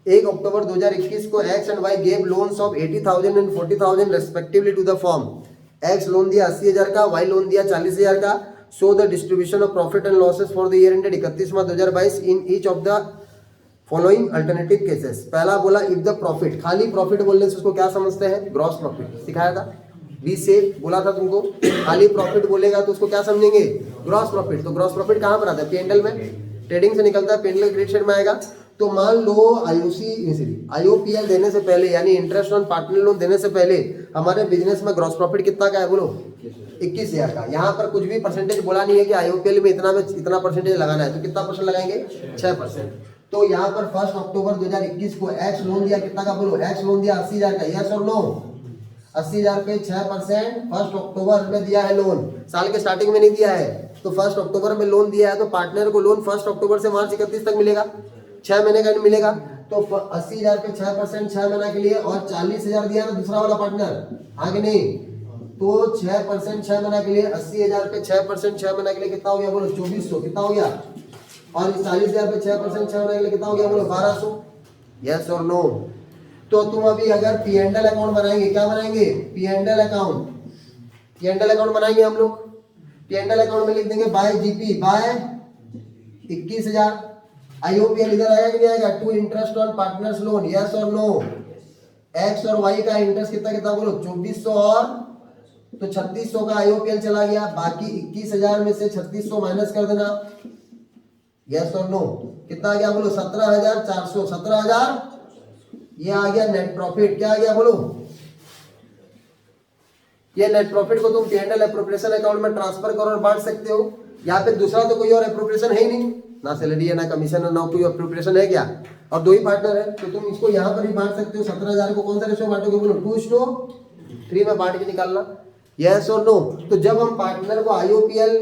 1 अक्टूबर 2021 को X and Y gave loans of 80,000 and 40,000 respectively to the firm. X loan दिया 80,000 का, वाई लोन दिया 40,000 का। So the distribution of profit and losses for the year ended 31 March 2022 in each of the following alternative cases. पहला बोला इफ द प्रॉफिट, खाली प्रॉफिट बोलने से उसको क्या समझते हैं? Gross profit. सिखाया था वी से, बोला था तुमको, खाली प्रॉफिट बोलेगा तो उसको क्या समझेंगे? Gross profit. तो ग्रॉस प्रॉफिट कहाँ पर आता है? पीएनएल में, ट्रेडिंग से निकलता है, पीएनएल क्रेडिट साइड में आएगा। तो मान लो आईओपीएल देने से पहले, यानी इंटरेस्ट ऑन पार्टनर लोन देने से पहले हमारे बिजनेस में ग्रॉस प्रॉफिट कितना का है? बोलो 21,000 का। यहाँ पर कुछ भी परसेंटेज बोला नहीं है कि आईओपीएल में इतना परसेंटेज लगाना है, तो कितना परसेंट लगाएंगे? 6%। तो यहाँ पर 1 अक्टूबर 2021 को एक्स लोन दिया कितना का? बोलो एक्स लोन दिया 80,000 का, यस और नो? 80,000 पे 6% 1 अक्टूबर में दिया है लोन, साल के स्टार्टिंग में नहीं दिया है। तो 1 अक्टूबर में लोन दिया है तो पार्टनर को लोन 1 अक्टूबर से मार्च 31 तक मिलेगा, 6 महीने का मिलेगा। तो 80,000 पे 6% 6 महीने के लिए, और 40,000 दिया ना दूसरा वाला पार्टनर, आगे नहीं। तो 6% 6 महीने के लिए, 80,000 पे 6% 6 महीने के लिए कितना हो गया? बोलो 2400। कितना हो गया? और 40,000 पे 6% 6 महीने के लिए कितना हो गया? बोलो 1200। यस और नो? तो तुम अभी अगर पीएनएल अकाउंट बनाएंगे, क्या बनाएंगे? PNL account. पीएनएल अकाउंट बनाएंगे हम लोग। पीएनएल अकाउंट में लिख देंगे बाय जीपी, बाय 21,000। आईओपीएल इधर आएगा कि नहीं आएगा? To interest on partners loan, yes और नो? एक्स और वाई का इंटरेस्ट कितना कितना? बोलो 2400, और तो 3600 का आईओपीएल चला गया। बाकी 21,000 में से 3600 माइनस कर देना, यस और नो? कितना आ गया? बोलो 17,400। 17,000 ये आ गया नेट प्रॉफिट। क्या आ गया? बोलो ये नेट प्रॉफिट को तुम पीएनएल एप्रोप्रिएशन अकाउंट में ट्रांसफर करो और बांट सकते हो। यहाँ पे दूसरा तो कोई और एप्रोप्रिएशन है ही नहीं, ना सैलरी है, ना कमीशन है, ना कोई एप्रोप्रिएशन है क्या? और 2 ही पार्टनर है, तो तुम इसको यहाँ पर भी बांट सकते हो। 17,000 को कौन सा रेशो बांटोगे? बोलो 2:3 में बांट के निकालना, यस और नो? तो जब हम पार्टनर को आईओपीएल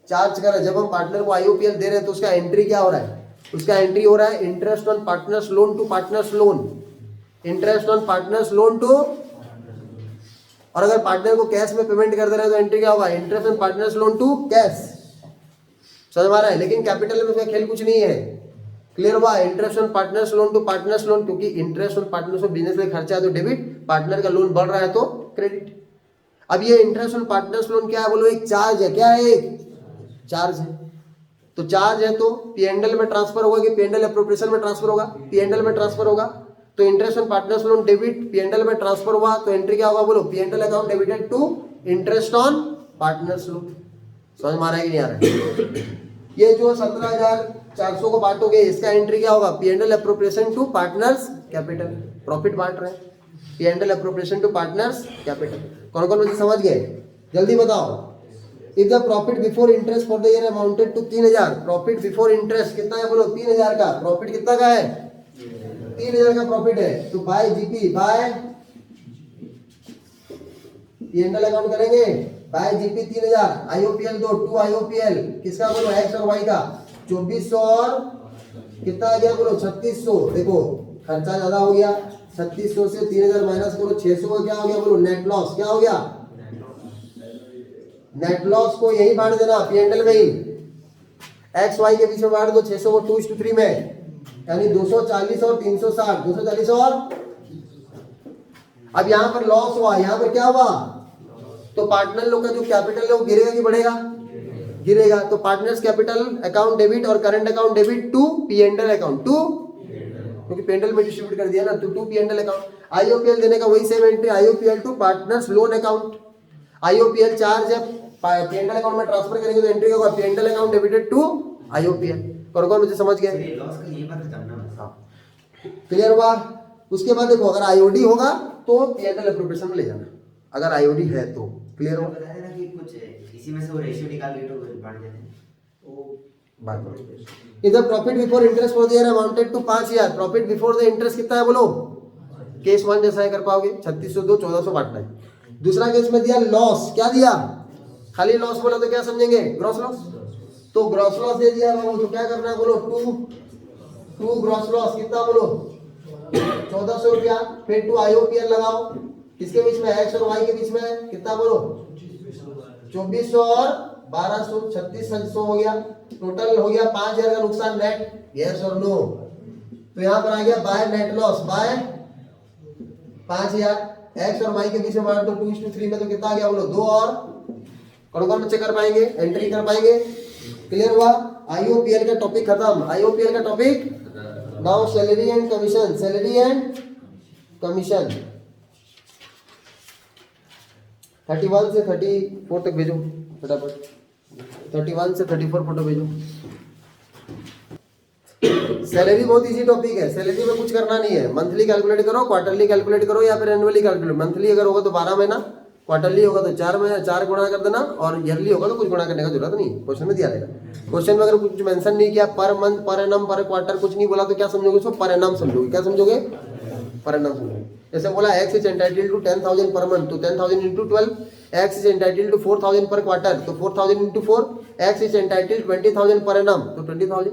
चार्ज कर रहे हैं, जब हम पार्टनर को आईओपीएल दे रहे हैं, तो उसका एंट्री क्या हो रहा है? उसका एंट्री हो रहा है interest on partners loan to partners loan, interest on partners loan to. और अगर पार्टनर को कैश में पेमेंट कर दे रहे हैं तो एंट्री क्या होगा? Interest on partners loan to cash. समझ में आ रहा है? लेकिन कैपिटल में उसका खेल कुछ नहीं है। क्लियर हुआ? Interest on partners loan to partners loan, क्योंकि इंटरेस्ट ऑन पार्टनर्स में बिजनेस में खर्चा है तो डेबिट, पार्टनर का लोन बढ़ रहा है तो क्रेडिट। अब ये इंटरेस्ट ऑन पार्टनर्स लोन क्या है? बोलो एक चार्ज है। क्या है? एक चार्ज है। तो चार्ज है तो पीएनएल में ट्रांसफर होगा कि पीएनएल एप्रोप्रिएशन में ट्रांसफर होगा? पीएनएल में ट्रांसफर होगा। तो interest on partners loan debit, PNL में ट्रांसफर हुआ तो एंट्री क्या होगा? बोलो PNL account debited to interest on partners loan. समझ में आ रहा है कि नहीं आ रहा है? ये जो 17,400 को बांटोगे, इसका एंट्री क्या होगा? PNL appropriation to partners capital. Profit बांट रहे हैं, PNL appropriation to partners capital. कौन कौन मुझे समझ गए? जल्दी बताओ। If the profit before interest for the year amounted to 3,000, profit before interest कितना है? बोलो 3,000 का। प्रॉफिट कितना का है? 3,000 का प्रॉफिट है। तो by GP, by PNL account करेंगे, बाय जीपी 3,000, आईओपीएल 2, 2 आईओपीएल किसका? बोलो एक्स और वाई का। 2400 और कितना आ गया? बोलो 3600। देखो खर्चा ज्यादा हो गया, 3600 से 3,000 माइनस करो, 600 का क्या हो गया? बोलो नेट लॉस। क्या हो गया? नेट लॉस को यही बांट देना पीएनएल में ही, एक्स वाई के बीच में बांट दो 600 को 2:3 में, यानी 240 और 360, 240 और। अब यहां पर लॉस हुआ, यहां पर क्या हुआ? तो पार्टनर लोग का जो कैपिटल है वो गिरेगा कि बढ़ेगा? गिरेगा। तो पार्टनर्स कैपिटल अकाउंट डेबिट और current account debit to PNL account, to, क्योंकि पीएनएल में डिस्ट्रीब्यूट कर दिया ना, तो टू पीएनएल अकाउंट। आईओपीएल देने का वही same entry, IOPL to partners loan account. IOPL charge है पीएनएल अकाउंट में ट्रांसफर करेंगे तो एंट्री होगा PNL account debited to IOPL. कौन मुझे समझ गया? क्लियर हुआ? उसके बाद देखो अगर आईओडी होगा तो पीएनएल एप्रोप्रिएशन में ले जाना, अगर आईओडी है तो। क्लियर हो? बताया ना कि कुछ इसी में से वो रेशियो निकाल के तो बांट देते हैं वो बात। इधर profit before interest for the year amounted to 5,000, profit before the interest कितना है? बोलो केस 1 जैसा है कर पाओगे, 3602 1400 बांटना है। दूसरा केस में दिया लॉस, क्या दिया? खाली लॉस बोला तो क्या समझेंगे? Gross loss. तो ग्रॉस लॉस दे दिया बाबू, तो क्या करना है? बोलो टू ग्रॉस लॉस कितना? बोलो 1400 रुपया। फिर टू आईओपीएल लगाओ, किसके बीच में? एक्स और वाई के बीच में कितना? बोलो 2400 और 1236 हो गया, टोटल हो गया 5000 का नुकसान नेट, यस और नो। तो यहाँ पर आ गया by net loss by 5000, x और वाई के बीच में बांट दो 2:3 में, तो कितना आ गया बोलो 2, और कौन कौन बच्चे कर पाएंगे, एंट्री कर पाएंगे, क्लियर हुआ। आईओपीएल का टॉपिक खत्म, आईओपीएल का topic. Now salary and commission, salary and commission 31 से 34 तक भेजो फटाफट, 31 से 34 फोटो भेजो। सैलरी बहुत इजी टॉपिक है, सैलरी में कुछ करना नहीं है, मंथली कैलकुलेट करो, क्वार्टरली कैलकुलेट करो या फिर एनुअली कैलकुलेट। मंथली अगर होगा तो 12 महीना, क्वार्टरली होगा तो 4 महीना, 4 गुणा कर देना, और ईयरली होगा तो कुछ गुणा करने का जरूरत नहीं, क्वेश्चन में दिया रहेगा। क्वेश्चन में अगर कुछ मेंशन नहीं किया, पर मंथ, पर एनम, पर क्वार्टर कुछ नहीं बोला, तो क्या समझोगे उसको, पर एनम समझोगे। क्या समझोगे, पर एनम समझोगे। जैसे बोला x is entitled to 10,000 per month, तो 10,000 into 12, X is entitled to 4,000 per quarter, तो 4,000 into 4, x is entitled 20,000 per annum, तो 20,000,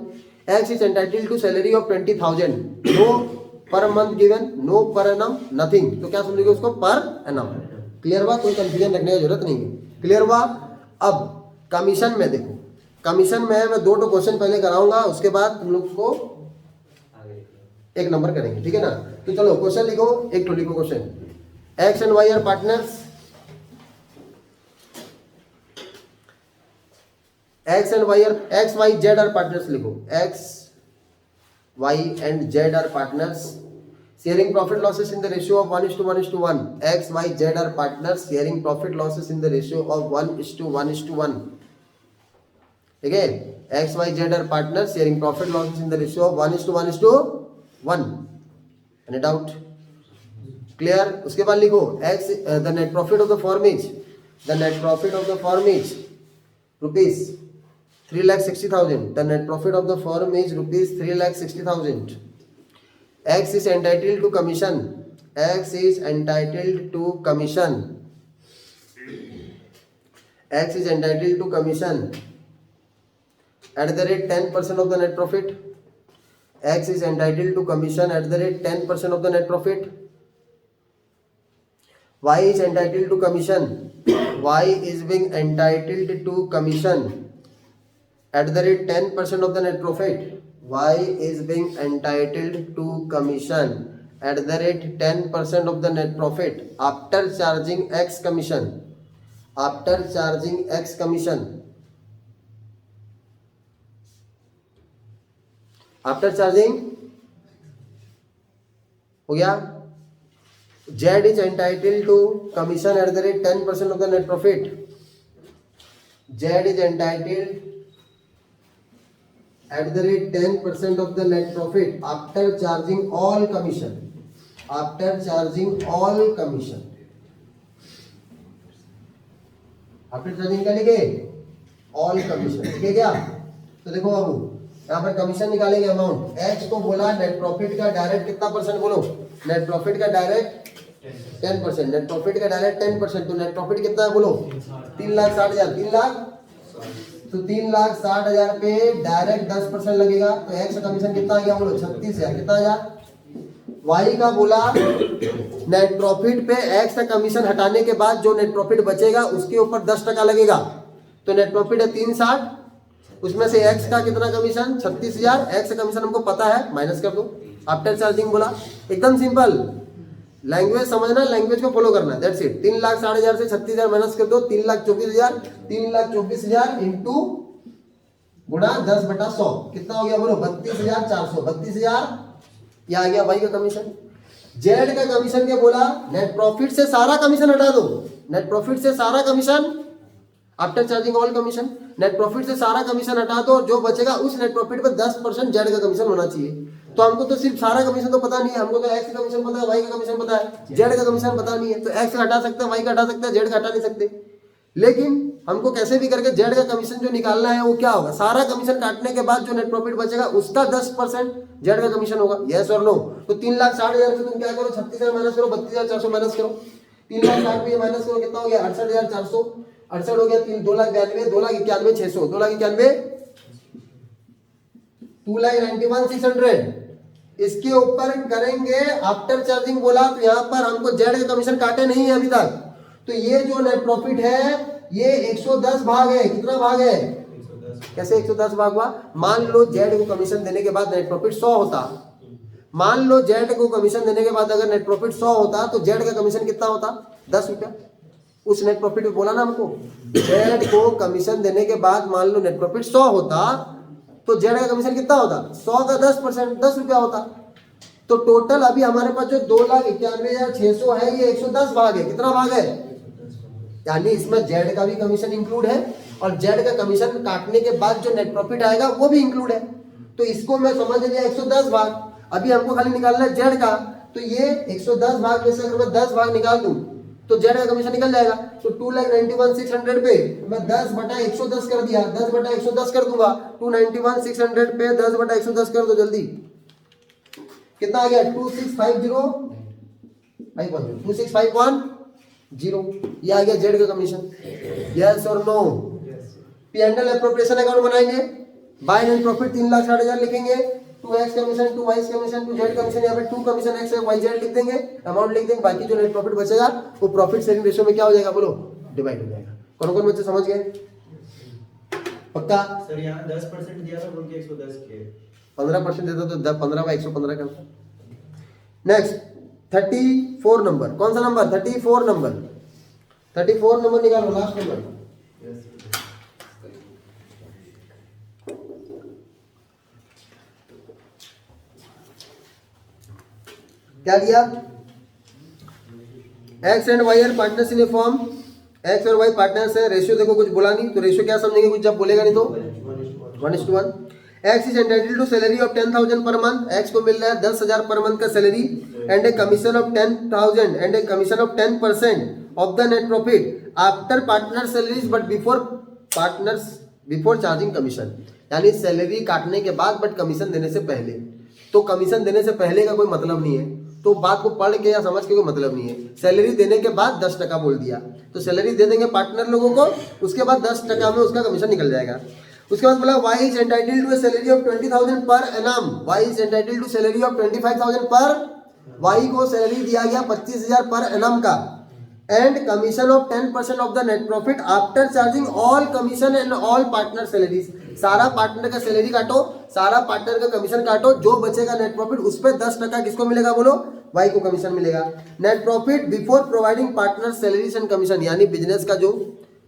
X is entitled to salary of 20,000, no per month given, no per annum, nothing, तो क्या समझोगे उसको, पर एनम। क्लियर हुआ, कोई कंफ्यूजन रखने की जरूरत नहीं है, क्लियर हुआ। अब कमीशन में देखो, कमीशन में मैं 2 क्वेश्चन पहले कराऊंगा, उसके बाद तुम लोग को एक नंबर करेंगे, ठीक है ना। तो चलो क्वेश्चन लिखो, एक तो लिखो question, X and Y are partners, X and Y are, X Y Z are partners लिखो, X Y and Z are partners, sharing profit losses in the ratio of 1:1:1, x y z are partners sharing profit losses in the ratio of 1:1:1, ठीक है, x y z are partners sharing profit losses in the ratio of 1:1:1, any doubt, clear। उसके बाद लिखो x, the net profit of the firm is, the net profit of the firm is rupees 3,60,000, the net profit of the firm is rupees 3,60,000, X is entitled to commission, X is entitled to commission, X is entitled to commission at the rate 10% of the net profit, X is entitled to commission at the rate 10% of the net profit, Y is entitled to commission, Y is being entitled to commission at the rate 10% of the net profit, Y is being entitled to commission at the rate 10% of the net profit after charging X commission, after charging X commission, after charging हो गया। Z is entitled to commission at the rate 10% of the net profit, Z is entitled at the rate 10% of the net profit after charging all commission, after charging all commission, after charging क्या लिखे, all commission, ठीक है क्या। तो देखो बाबू यहाँ पर कमीशन निकालेंगे, अमाउंट x को बोला नेट प्रॉफिट का डायरेक्ट कितना परसेंट, बोलो नेट प्रॉफिट का डायरेक्ट 10%, नेट प्रॉफिट का डायरेक्ट 10%, तो नेट प्रॉफिट कितना है बोलो 3,60,000, 3 लाख, तो 3,60,000 पे डायरेक्ट 10% लगेगा, तो एक्स का कमीशन कितना आ गया बोलो 36,000, कितना आ गया। वाई का बोला नेट प्रॉफिट पे एक्स का कमीशन हटाने के बाद जो नेट प्रॉफिट बचेगा उसके ऊपर 10% लगेगा, तो नेट प्रॉफिट है 360, उसमें से एक्स का कितना कमीशन 36,000, एक्स का कमीशन हमको पता है, माइनस कर दो। आफ्टर चार्जिंग बोला, एकदम सिंपल, लैंग्वेज समझना, लैंग्वेज को फॉलो करना, दैट्स इट। 3,60,000 से 36,000 माइनस कर दो, 3,24,000, 3,24,000 इंटू गुणा 10/100 कितना हो गया बोलो 32,400, 32,000 यह आ गया वाई का कमीशन। जेड का कमीशन क्या बोला, नेट प्रॉफिट से सारा कमीशन हटा दो, नेट प्रॉफिट से सारा commission after charging all commission, net profit से सारा कमीशन हटा दो, जो बचेगा उस नेट प्रॉफिट पर 10% जेड का कमीशन होना चाहिए। तो हमको तो सिर्फ सारा कमीशन तो पता नहीं है, हमको तो एक्स का कमीशन पता है, वाई का कमीशन पता है, जेड का कमीशन पता नहीं है, तो एक्स का हटा सकते हैं, वाई का हटा सकते हैं, जेड का हटा नहीं सकते। लेकिन हमको कैसे भी करके जेड का कमीशन जो निकालना है वो क्या होगा, सारा कमीशन काटने के बाद जो नेट प्रॉफिट बचेगा उसका 10% जेड का कमीशन होगा, यस और नो। तो 3,60,000 से तुम क्या करो 36,000 माइनस करो, 32,400 माइनस करो, 3,60,000 पे माइनस करो, कितना हो गया 68,400, 68 हो गया 2,92,000, 2,91,600, 2,91,000, 2,91,600। इसके ऊपर करेंगे आफ्टर चार्जिंग बोला, तो यहाँ पर हमको जेड का कमीशन काटे नहीं है अभी तक, तो ये जो नेट प्रॉफिट है ये 110 भाग है, कितना भाग है? कैसे 110 भाग हुआ? मान लो जेड को कमीशन देने के बाद नेट प्रॉफिट 100 होता, मान लो जेड को कमीशन देने के बाद अगर नेट प्रॉफिट 100 होता तो जेड का कमीशन कितना होता? 10 रुपया। उस नेट प्रॉफिट में बोला ना हमको, जेड को कमीशन देने के बाद मान लो नेट प्रॉफिट 100 होता तो जेड का कमीशन कितना होता? 100 का 10%, 10 रुपया होता। तो टोटल अभी हमारे पास जो 2,91,600 है ये 110 भाग है, कितना भाग है? यानी इसमें जेड का भी कमीशन इंक्लूड है और जेड का कमीशन काटने के बाद जो नेट प्रॉफिट आएगा वो भी इंक्लूड है। तो इसको मैं समझ लिया 110 भाग। अभी हमको खाली निकालना है जेड का, तो ये 110 भाग में से अगर मैं 10 भाग निकाल दूं तो जेड का कमीशन निकल जाएगा। तो 2,91,600 पे मैं 10/110 कर दिया, 10/110 कर दूंगा, 291,600 पे 10/110 कर दो जल्दी, कितना आ गया? 2651 ये आ गया जेड का कमीशन। यस और नो? P&L एप्रोप्रिएशन अकाउंट बनाएंगे, बाय नेट प्रॉफिट 3,60,000 लिखेंगे, 2x commission, 2y commission, 2z commission, यहाँ पे 2 कमीशन x है, yz लिख देंगे, अमाउंट लिख देंगे, बाकी जो नेट प्रॉफिट बचेगा वो प्रॉफिट शेयरिंग रेशियो में क्या हो जाएगा बोलो? डिवाइड हो जाएगा। कौन कौन बच्चे समझ गए? पक्का? सर यहाँ 10% दिया था बोल के 110 के 15% देता तो 15/115 करता। नेक्स्ट 34 नंबर, कौन सा नंबर? 34 नंबर, 34 नंबर निकालो, लास्ट नंबर। क्या दिया? X and Y are partners in a form, x और वाई पार्टनर्स है, रेशियो देखो कुछ बोला नहीं तो रेशियो क्या समझेंगे कुछ जब बोलेगा नहीं तो 1:1। X is entitled to salary of 10,000 per month, x को मिल रहा है 10,000 पर मंथ का salary and a commission of 10,000 and a commission of 10% of the net profit after partner salaries but before charging commission. यानी सैलरी काटने के बाद बट कमीशन देने से पहले। तो कमीशन देने से पहले का कोई मतलब नहीं है, तो बात को पढ़ के या समझ के कोई मतलब नहीं है। सैलरी देने के बाद 10% बोल दिया तो सैलरी दे देंगे पार्टनर लोगों को, उसके बाद 10% में उसका कमीशन निकल जाएगा। उसके बाद बोला Y is entitled to a salary of 20,000 per annum, Y is entitled to salary of 25,000 per, Y को सैलरी दिया गया 25,000 पर एनम का and commission of 10% of the net profit after charging all commission and all partner salaries. सारा पार्टनर का सैलरी काटो, सारा पार्टनर का कमीशन काटो, जो बचेगा नेट प्रॉफिट उस पर 10% किसको मिलेगा बोलो? वाई को कमीशन मिलेगा। Net profit before providing partner salaries and commission, यानी बिजनेस का जो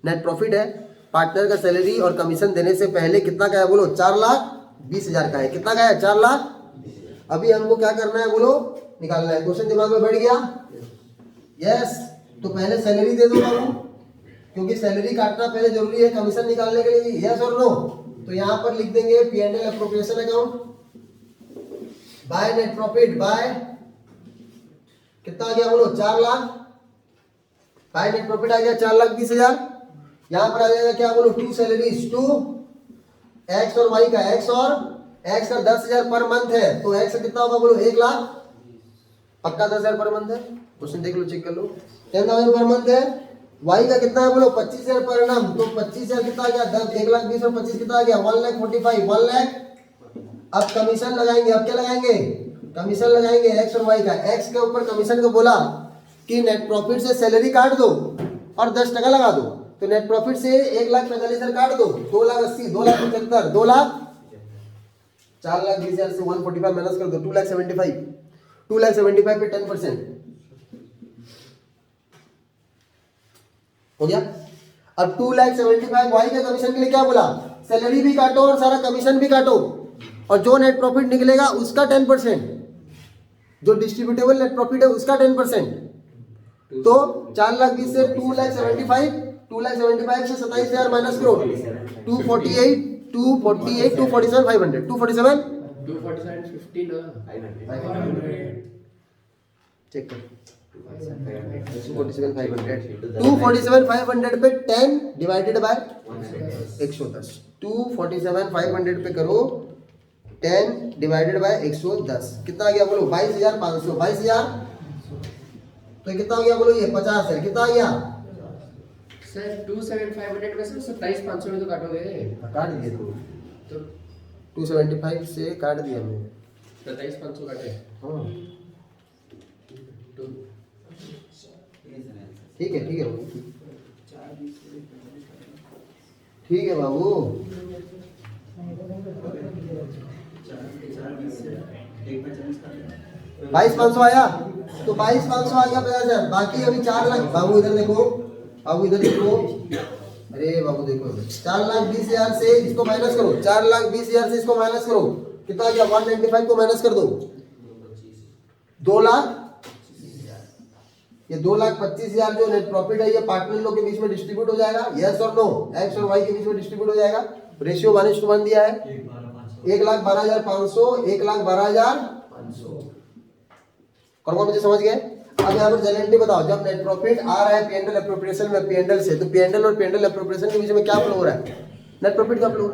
नेट प्रॉफिट है पार्टनर का सैलरी और कमीशन देने से पहले कितना का है बोलो? 4,20,000 का है। कितना का है? 4 लाख। अभी हमको क्या करना है बोलो? निकालना है। क्वेश्चन दिमाग में बैठ गया? यस। तो पहले सैलरी दे दो बाबू, क्योंकि सैलरी काटना पहले जरूरी है कमीशन निकालने के लिए। यस और नो? तो यहाँ पर लिख देंगे P&L appropriation account by net profit by कितना आ गया बोलो? 4 लाख। बाय नेट प्रॉफिट आ गया 4,20,000। यहाँ पर आ जाएगा क्या बोलो? 2 सैलरीज, 2 एक्स और वाई का, एक्स और एक्स का 10,000 पर मंथ है तो एक्स का कितना होगा बोलो? 1 लाख। पक्का 10,000 पर मंथ है? क्वेश्चन देख लो, चेक कर लो। 10,000 पर मंथ है। वाई का कितना है बोलो? 25,000 पर एनम, तो 25,000 कितना आ गया? 1,20,000 और 25 कितना आ गया? 1,45,000, 1 लाख। अब कमीशन लगाएंगे, अब क्या लगाएंगे? कमीशन लगाएंगे एक्स और वाई का। एक्स के ऊपर कमीशन को बोला कि नेट प्रॉफिट से सैलरी काट दो और 10% लगा दो, तो नेट प्रॉफिट से 1,45,000 काट दो, 2,80,000, 2,75,000, 2 लाख। 4,20,000 से 145 माइनस कर दो, 2,75,000। 2,75,000 पे 10% हो गया। अब 2,75,000 वाई का कमीशन के लिए क्या बोला? सैलरी भी काटो और सारा कमीशन भी काटो और जो नेट प्रॉफिट निकलेगा उसका 10%, जो डिस्ट्रीब्यूटेबल नेट प्रॉफिट है उसका 10%। तो 4,20,000 से 2,75,000, 2,75,000 से 27,000 माइनस करो, 247,500, 247, 247.50 ना 500 चेक कर 247,500 पे 10 डिवाइडेड बाय 110, 247,500 पे करो 10 डिवाइडेड बाय 110, कितना आ गया बोलो? 22,500। 22,000 तो कितना आ गया बोलो? ये 50 है। कितना आ गया सर? 27,500 में से 27,500 में तो काटोगे? काट दिए तो 275 से काट दिया मैंने। 27,500 काटे। हाँ तो ठीक है, ठीक है। ठीक है बाबू। 22,500 आया तो 22,500 आ गया 50,000, बाकी अभी 4 लाख। बाबू इधर देखो, बाबू इधर देखो, अरे बाबू देखो 4,20,000 से इसको माइनस करो, 4,20,000 से इसको माइनस करो, कितना आ गया 195 को माइनस कर दो 2 लाख। ये 2,25,000 जो नेट प्रॉफिट है ये पार्टनर लोग के बीच में डिस्ट्रीब्यूट हो जाएगा, यस और नो, एक्स और वाई के बीच में डिस्ट्रीब्यूट हो जाएगा। रेशियो 1:1 दिया है, 1,12,500, 1,12,500। कौन कौन मुझे समझ गए? अब यहाँ पर जनरली बताओ, जब नेट प्रॉफिट आ रहा है पीएनएल एप्रोप्रिएशन में पीएनएल से, तो पीएनएल और पीएनएल एप्रोप्रिएशन के बीच में क्या फ्लो हो रहा है? नेट प्रॉफिट का फ्लो।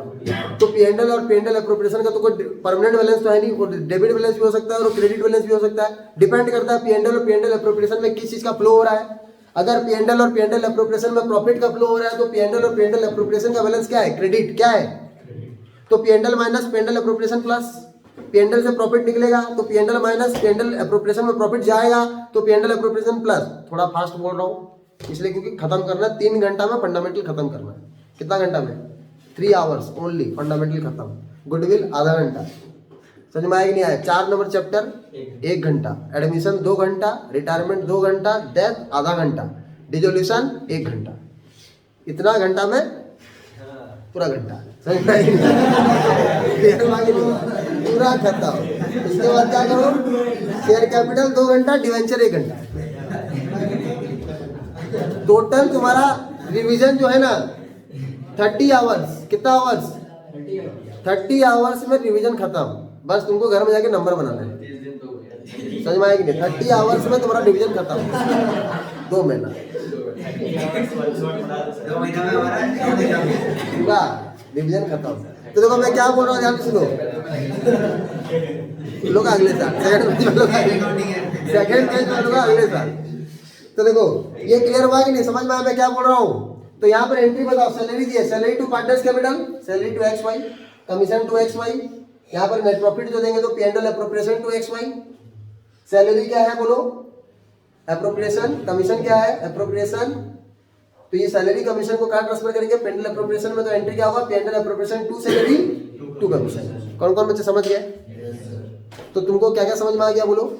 तो पीएनएल और पीएनएल एप्रोप्रिएशन का तो कोई परमानेंट बैलेंस तो है नहीं, वो डेबिट बैलेंस भी हो सकता है और क्रेडिट बैलेंस भी हो सकता है, डिपेंड करता है पीएनएल और पीएनएल एप्रोप्रिएशन में किस चीज का फ्लो हो रहा है। अगर पीएनएल और पीएनएल एप्रोप्रिएशन में प्रॉफिट का फ्लो हो रहा है तो पीएनएल और पीएनएल एप्रोप्रिएशन का बैलेंस क्या है? क्रेडिट। क्या है? तो PNL minus PNL appropriation plus, PNL से प्रॉफिट निकलेगा तो पीएनएल माइनस पीएनएल एप्रोप्रिएशन में प्रॉफिट जाएगा तो पीएनएल एप्रोप्रिएशन प्लस। थोड़ा फास्ट बोल रहा हूँ इसलिए क्योंकि खत्म करना है 3 घंटा में, फंडामेंटल खत्म करना है। कितना घंटा में? 3 आवर्स ओनली, फंडामेंटल खत्म। गुडविल आधा घंटा, समझ में आया कि नहीं आया? 4 नंबर चैप्टर 1 घंटा, एडमिशन 2 घंटा, रिटायरमेंट 2 घंटा, डेथ आधा घंटा, डिसोल्यूशन 1 घंटा। इतना घंटा में पूरा घंटा, समझ में आया कि नहीं? पूरा खत्म। इसके बाद क्या करो? शेयर कैपिटल 2 घंटा, डिवेंचर 1 घंटा। टोटल तुम्हारा रिवीजन जो है ना 30 आवर्स। कितना आवर्स? 30 आवर्स में रिवीजन खत्म। बस तुमको घर में जाके नंबर बनाना है, समझ में आया कि नहीं? 30 आवर्स में तुम्हारा डिवीजन खत्म। 2 महीना 2 महीना में हमारा पूरा डिवीजन खत्म। तो देखो मैं क्या बोल रहा हूँ, ध्यान से सुनो। लोग अगले साल सेकंड पेज में लोग अगले साल। तो देखो ये क्लियर हुआ कि नहीं? समझ में आया मैं क्या बोल रहा हूँ? तो यहाँ पर एंट्री बताओ, सैलरी दी है, salary to partners capital, salary to X Y, commission to X Y. यहाँ पर नेट प्रॉफिट जो देंगे तो PNL appropriation to X Y. Salary क्या है बोलो? एप्रोप्रिएशन। कमीशन क्या है? एप्रोप्रिएशन। तो ये सैलरी कमीशन को कहाँ ट्रांसफर करेंगे? पीएनएल एप्रोप्रिएशन में। तो एंट्री क्या होगा? PNL appropriation to salary to commission. कौन कौन बच्चे समझ गए? तो तुमको क्या क्या समझ में आ गया बोलो?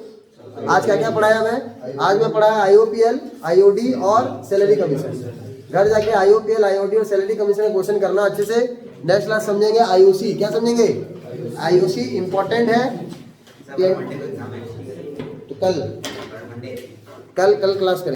आज क्या क्या पढ़ाया मैं? आज मैं पढ़ाया आईओपीएल, आईओडी और सैलरी कमीशन। घर जाके आईओपीएल, आईओडी और सैलरी कमीशन का क्वेश्चन करना अच्छे से। नेक्स्ट क्लास समझेंगे आईओसी। क्या समझेंगे? आईओसी इंपॉर्टेंट है। तो कल क्लास करेंगे।